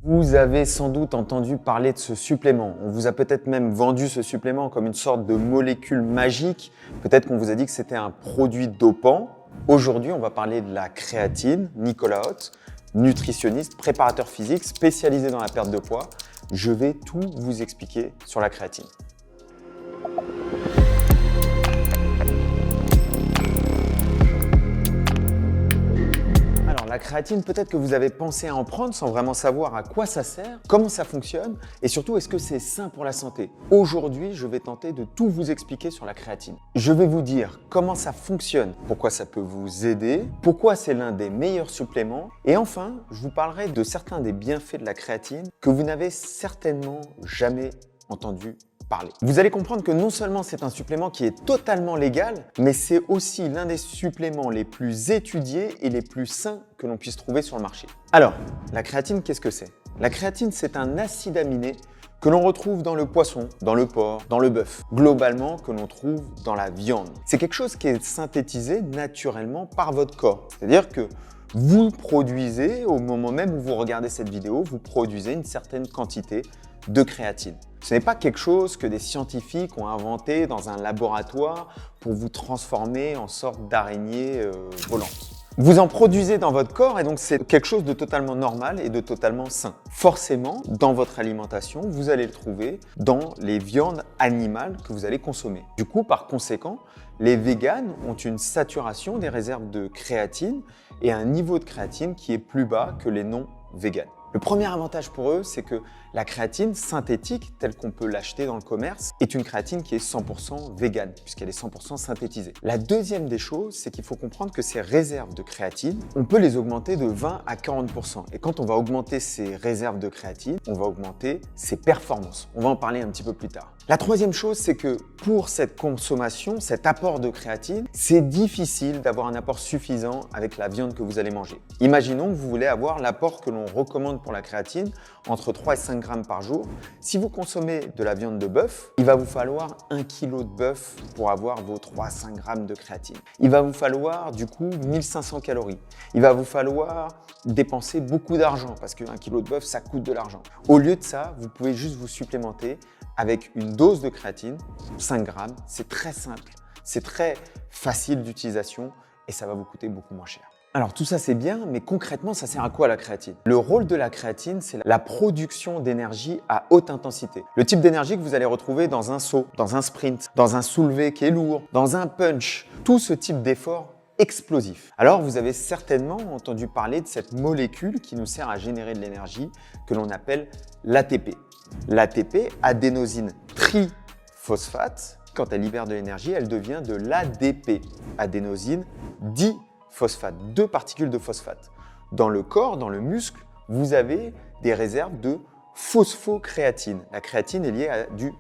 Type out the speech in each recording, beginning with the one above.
Vous avez sans doute entendu parler de ce supplément. On vous a peut-être même vendu ce supplément comme une sorte de molécule magique. Peut-être qu'on vous a dit que c'était un produit dopant. Aujourd'hui, on va parler de la créatine. Nicolas Hott, nutritionniste, préparateur physique, spécialisé dans la perte de poids. Je vais tout vous expliquer sur la créatine. La créatine, peut-être que vous avez pensé à en prendre sans vraiment savoir à quoi ça sert, comment ça fonctionne et surtout est-ce que c'est sain pour la santé. Aujourd'hui, je vais tenter de tout vous expliquer sur la créatine. Je vais vous dire comment ça fonctionne, pourquoi ça peut vous aider, pourquoi c'est l'un des meilleurs suppléments et enfin, je vous parlerai de certains des bienfaits de la créatine que vous n'avez certainement jamais entendu parler. Vous allez comprendre que non seulement c'est un supplément qui est totalement légal, mais c'est aussi l'un des suppléments les plus étudiés et les plus sains que l'on puisse trouver sur le marché. Alors, la créatine, qu'est-ce que c'est? La créatine, c'est un acide aminé que l'on retrouve dans le poisson, dans le porc, dans le bœuf, globalement que l'on trouve dans la viande. C'est quelque chose qui est synthétisé naturellement par votre corps. C'est-à-dire que vous produisez, au moment même où vous regardez cette vidéo, vous produisez une certaine quantité de créatine. Ce n'est pas quelque chose que des scientifiques ont inventé dans un laboratoire pour vous transformer en sorte d'araignée volante. Vous en produisez dans votre corps et donc c'est quelque chose de totalement normal et de totalement sain. Forcément, dans votre alimentation, vous allez le trouver dans les viandes animales que vous allez consommer. Du coup, par conséquent, les véganes ont une saturation des réserves de créatine et un niveau de créatine qui est plus bas que les non-véganes. Le premier avantage pour eux, c'est que la créatine synthétique, telle qu'on peut l'acheter dans le commerce, est une créatine qui est 100% végane, puisqu'elle est 100% synthétisée. La deuxième des choses, c'est qu'il faut comprendre que ces réserves de créatine, on peut les augmenter de 20 à 40%. Et quand on va augmenter ces réserves de créatine, on va augmenter ses performances. On va en parler un petit peu plus tard. La troisième chose, c'est que pour cette consommation, cet apport de créatine, c'est difficile d'avoir un apport suffisant avec la viande que vous allez manger. Imaginons que vous voulez avoir l'apport que l'on recommande pour la créatine entre 3 et 5 grammes par jour. Si vous consommez de la viande de bœuf, il va vous falloir 1 kg de bœuf pour avoir vos 3 à 5 grammes de créatine. Il va vous falloir du coup 1500 calories. Il va vous falloir dépenser beaucoup d'argent parce qu'un kilo de bœuf, ça coûte de l'argent. Au lieu de ça, vous pouvez juste vous supplémenter avec une dose de créatine, 5 grammes. C'est très simple, c'est très facile d'utilisation et ça va vous coûter beaucoup moins cher. Alors tout ça c'est bien, mais concrètement ça sert à quoi la créatine? Le rôle de la créatine, c'est la production d'énergie à haute intensité. Le type d'énergie que vous allez retrouver dans un saut, dans un sprint, dans un soulevé qui est lourd, dans un punch, tout ce type d'effort explosif. Alors vous avez certainement entendu parler de cette molécule qui nous sert à générer de l'énergie que l'on appelle l'ATP. L'ATP, adénosine triphosphate, quand elle libère de l'énergie, elle devient de l'ADP, adénosine diphosphate, 2 particules de phosphate. Dans le corps, dans le muscle, vous avez des réserves de phosphocréatine. La créatine est liée à du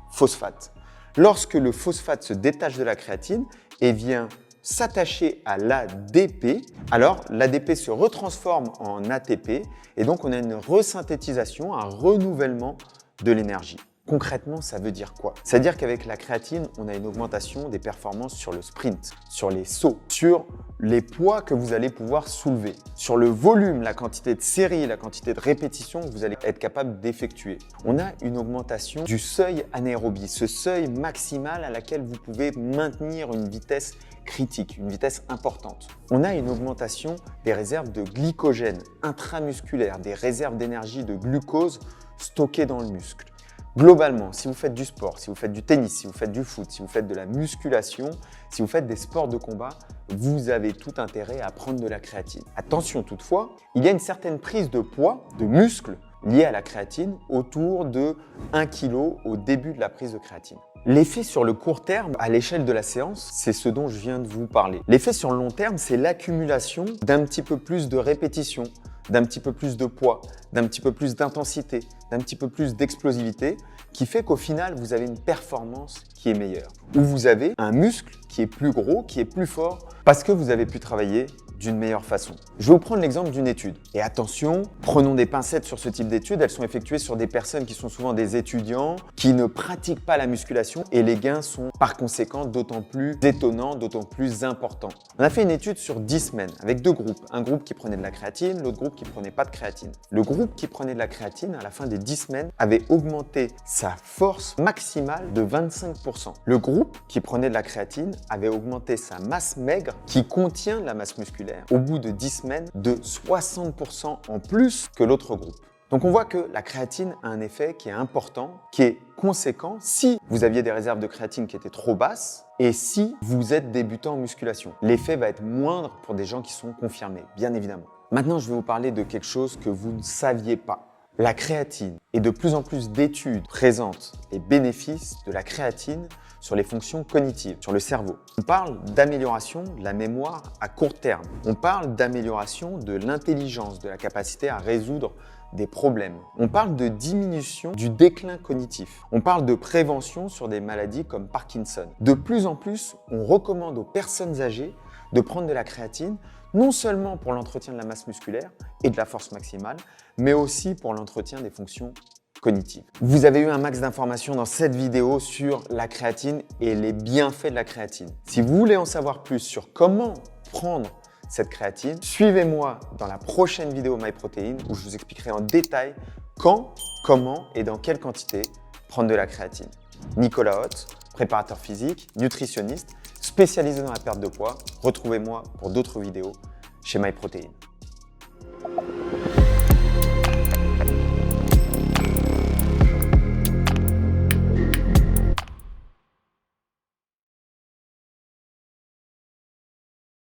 phosphate. Lorsque le phosphate se détache de la créatine et vient s'attacher à l'ADP, alors l'ADP se retransforme en ATP et donc on a une resynthétisation, un renouvellement de l'énergie. Concrètement, ça veut dire quoi? Ça veut dire qu'avec la créatine, on a une augmentation des performances sur le sprint, sur les sauts, sur les poids que vous allez pouvoir soulever, sur le volume, la quantité de séries, la quantité de répétitions que vous allez être capable d'effectuer. On a une augmentation du seuil anaérobie, ce seuil maximal à laquelle vous pouvez maintenir une vitesse critique, une vitesse importante. On a une augmentation des réserves de glycogène intramusculaire, des réserves d'énergie de glucose stockées dans le muscle. Globalement, si vous faites du sport, si vous faites du tennis, si vous faites du foot, si vous faites de la musculation, si vous faites des sports de combat, vous avez tout intérêt à prendre de la créatine. Attention toutefois, il y a une certaine prise de poids, de muscle, liée à la créatine autour de 1 kg au début de la prise de créatine. L'effet sur le court terme, à l'échelle de la séance, c'est ce dont je viens de vous parler. L'effet sur le long terme, c'est l'accumulation d'un petit peu plus de répétitions, d'un petit peu plus de poids, d'un petit peu plus d'intensité, d'un petit peu plus d'explosivité, qui fait qu'au final, vous avez une performance qui est meilleure. Ou vous avez un muscle qui est plus gros, qui est plus fort, parce que vous avez pu travailler d'une meilleure façon. Je vais vous prendre l'exemple d'une étude. Et attention, prenons des pincettes sur ce type d'études. Elles sont effectuées sur des personnes qui sont souvent des étudiants, qui ne pratiquent pas la musculation et les gains sont par conséquent d'autant plus étonnants, d'autant plus importants. On a fait une étude sur 10 semaines avec deux groupes. Un groupe qui prenait de la créatine, l'autre groupe qui prenait pas de créatine. Le groupe qui prenait de la créatine, à la fin des 10 semaines, avait augmenté sa force maximale de 25%. Le groupe qui prenait de la créatine avait augmenté sa masse maigre, qui contient de la masse musculaire, au bout de 10 semaines, de 60% en plus que l'autre groupe. Donc on voit que la créatine a un effet qui est important, qui est conséquent si vous aviez des réserves de créatine qui étaient trop basses et si vous êtes débutant en musculation. L'effet va être moindre pour des gens qui sont confirmés, bien évidemment. Maintenant, je vais vous parler de quelque chose que vous ne saviez pas. La créatine, et de plus en plus d'études présentent les bénéfices de la créatine sur les fonctions cognitives, sur le cerveau. On parle d'amélioration de la mémoire à court terme. On parle d'amélioration de l'intelligence, de la capacité à résoudre des problèmes. On parle de diminution du déclin cognitif. On parle de prévention sur des maladies comme Parkinson. De plus en plus, on recommande aux personnes âgées de prendre de la créatine, non seulement pour l'entretien de la masse musculaire et de la force maximale, mais aussi pour l'entretien des fonctions cognitives. Vous avez eu un max d'informations dans cette vidéo sur la créatine et les bienfaits de la créatine. Si vous voulez en savoir plus sur comment prendre cette créatine, suivez-moi dans la prochaine vidéo MyProtein où je vous expliquerai en détail quand, comment et dans quelle quantité prendre de la créatine. Nicolas Hott, préparateur physique, nutritionniste, spécialisé dans la perte de poids. Retrouvez-moi pour d'autres vidéos chez MyProtein.